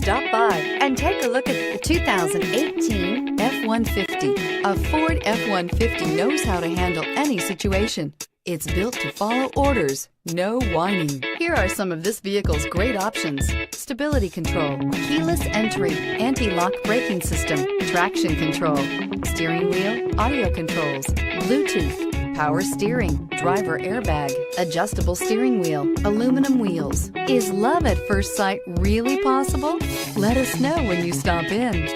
Stop by and take a look at the 2018 F-150. A Ford F-150 knows how to handle any situation. It's built to follow orders, no whining. Here are some of this vehicle's great options: stability control, keyless entry, anti-lock braking system, traction control, steering wheel audio controls, Bluetooth, power steering, driver airbag, adjustable steering wheel, aluminum wheels. Is love at first sight really possible? Let us know when you stop in.